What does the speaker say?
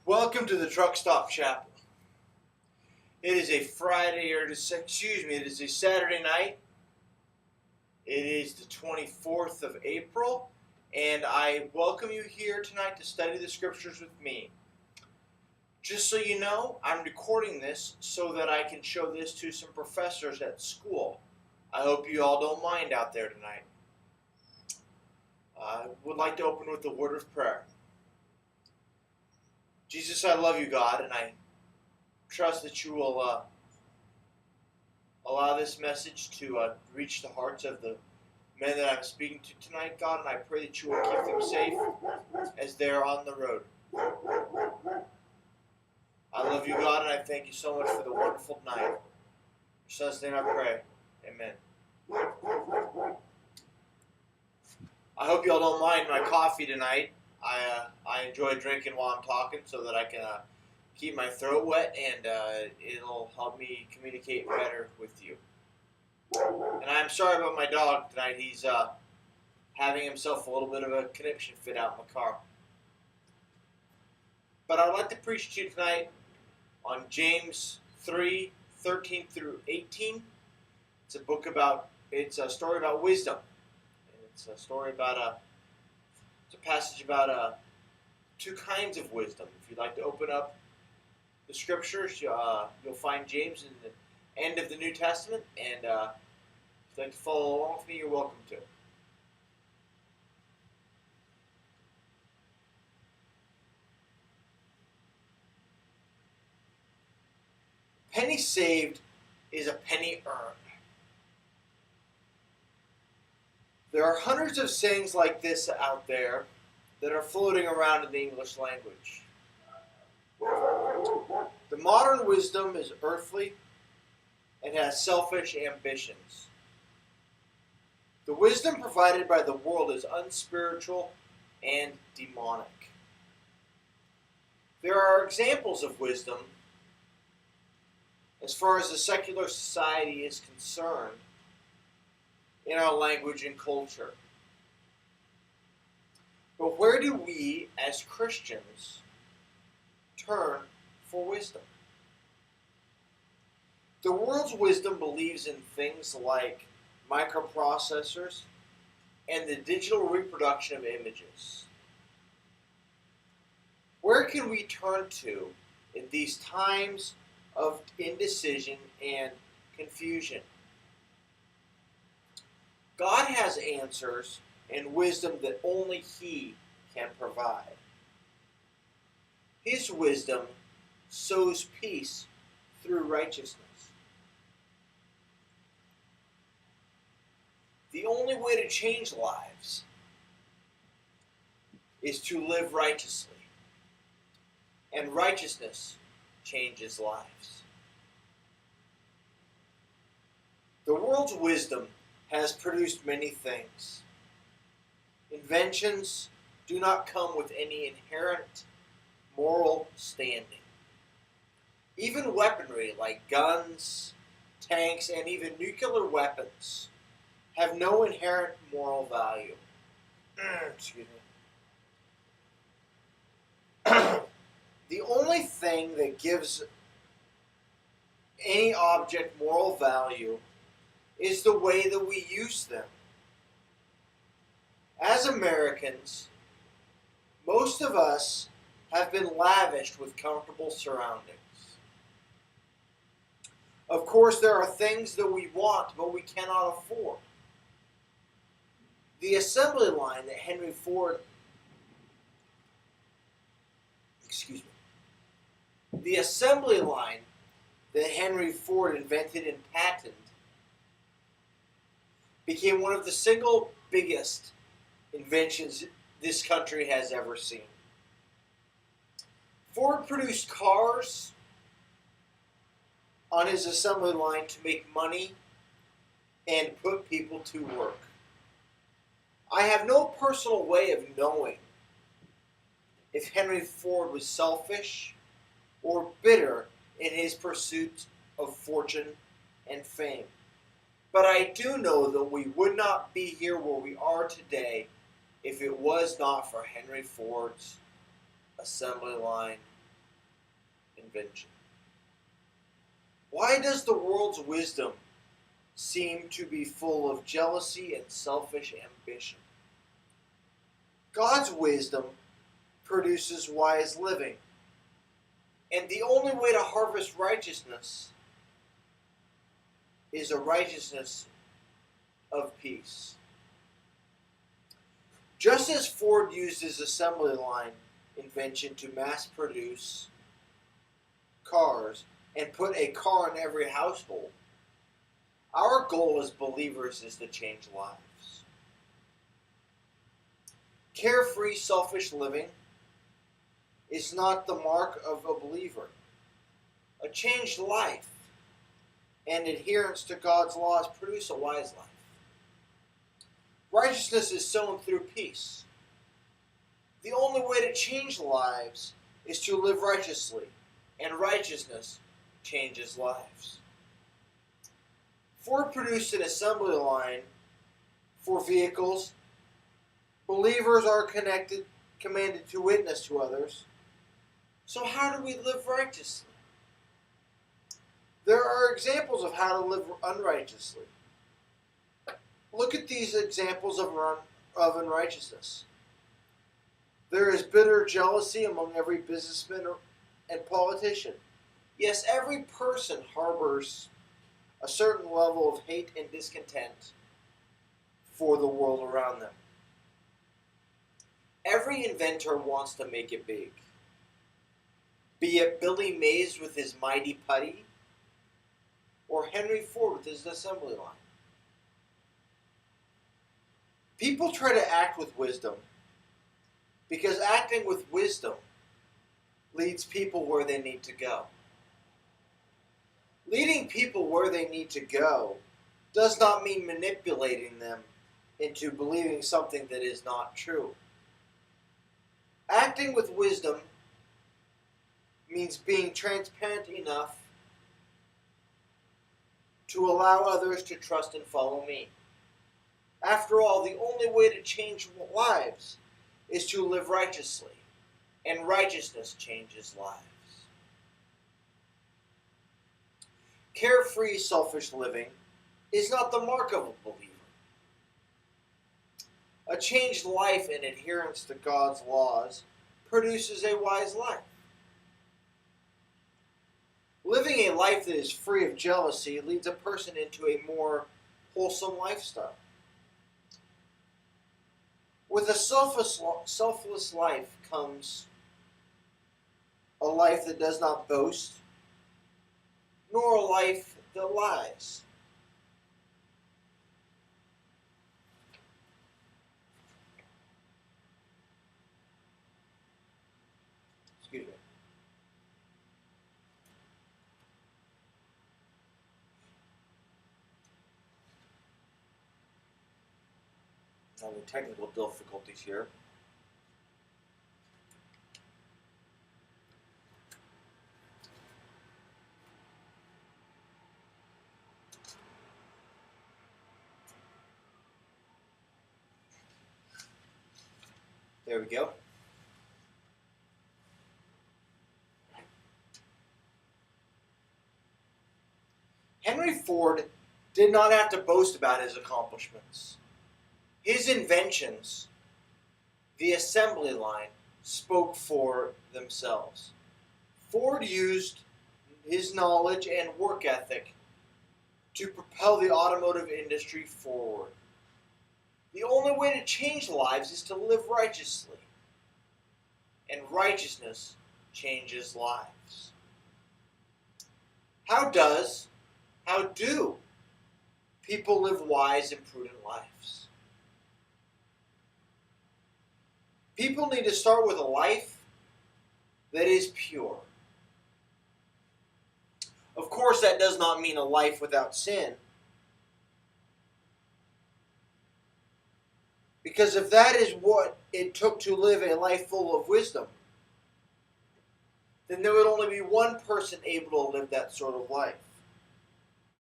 Welcome to the Truck Stop Chapel. It is a it is a Saturday night. It is the 24th of April, and I welcome you here tonight to study the scriptures with me. Just so you know, I'm recording this so that I can show this to some professors at school. I hope you all don't mind out there tonight. I would like to open with a word of prayer. Jesus, I love you, God, and I trust that you will allow this message to reach the hearts of the men that I'm speaking to tonight, God, and I pray that you will keep them safe as they're on the road. I love you, God, and I thank you so much for the wonderful night. In your son's name I pray. Amen. I hope you all don't mind my coffee tonight. I enjoy drinking while I'm talking so that I can keep my throat wet, and it'll help me communicate better with you. And I'm sorry about my dog tonight. He's having himself a little bit of a conniption fit out in the car. But I'd like to preach to you tonight on James 3:13 through 18. It's a story about wisdom. And it's a story about it's a passage about two kinds of wisdom. If you'd like to open up the scriptures, you'll find James in the end of the New Testament, and if you'd like to follow along with me, you're welcome to. Penny saved is a penny earned. There are hundreds of sayings like this out there that are floating around in the English language. The modern wisdom is earthly and has selfish ambitions. The wisdom provided by the world is unspiritual and demonic. There are examples of wisdom as far as the secular society is concerned in our language and culture. But where do we, as Christians, turn for wisdom? The world's wisdom believes in things like microprocessors and the digital reproduction of images. Where can we turn to in these times of indecision and confusion? God has answers and wisdom that only He can provide. His wisdom sows peace through righteousness. The only way to change lives is to live righteously, and righteousness changes lives. The world's wisdom has produced many things. Inventions do not come with any inherent moral standing. Even weaponry like guns, tanks, and even nuclear weapons have no inherent moral value. Excuse me. The only thing that gives any object moral value is the way that we use them. As Americans, most of us have been lavished with comfortable surroundings. Of course, there are things that we want, but we cannot afford. The assembly line that Henry Ford invented and patented became one of the single biggest inventions this country has ever seen. Ford produced cars on his assembly line to make money and put people to work. I have no personal way of knowing if Henry Ford was selfish or bitter in his pursuit of fortune and fame. But I do know that we would not be here where we are today if it was not for Henry Ford's assembly line invention? Why does the world's wisdom seem to be full of jealousy and selfish ambition? God's wisdom produces wise living, and the only way to harvest righteousness is a righteousness of peace. Just as Ford used his assembly line invention to mass produce cars and put a car in every household, our goal as believers is to change lives. Carefree, selfish living is not the mark of a believer. A changed life and adherence to God's laws produce a wise life. Righteousness is sown through peace. The only way to change lives is to live righteously, and righteousness changes lives. Ford produced an assembly line for vehicles. Believers are commanded to witness to others. So how do we live righteously? There are examples of how to live unrighteously. Look at these examples of unrighteousness. There is bitter jealousy among every businessman and politician. Yes, every person harbors a certain level of hate and discontent for the world around them. Every inventor wants to make it big. Be it Billy Mays with his mighty putty, or Henry Ford with his assembly line. People try to act with wisdom because acting with wisdom leads people where they need to go. Leading people where they need to go does not mean manipulating them into believing something that is not true. Acting with wisdom means being transparent enough to allow others to trust and follow me. After all, the only way to change lives is to live righteously, and righteousness changes lives. Carefree, selfish living is not the mark of a believer. A changed life and adherence to God's laws produces a wise life. Living a life that is free of jealousy leads a person into a more wholesome lifestyle. With a selfless life comes a life that does not boast, nor a life that lies. Excuse me. Having technical difficulties here. There we go. Henry Ford did not have to boast about his accomplishments. His inventions, the assembly line, spoke for themselves. Ford used his knowledge and work ethic to propel the automotive industry forward. The only way to change lives is to live righteously, and righteousness changes lives. How do people live wise and prudent lives? People need to start with a life that is pure. Of course, that does not mean a life without sin. Because if that is what it took to live a life full of wisdom, then there would only be one person able to live that sort of life.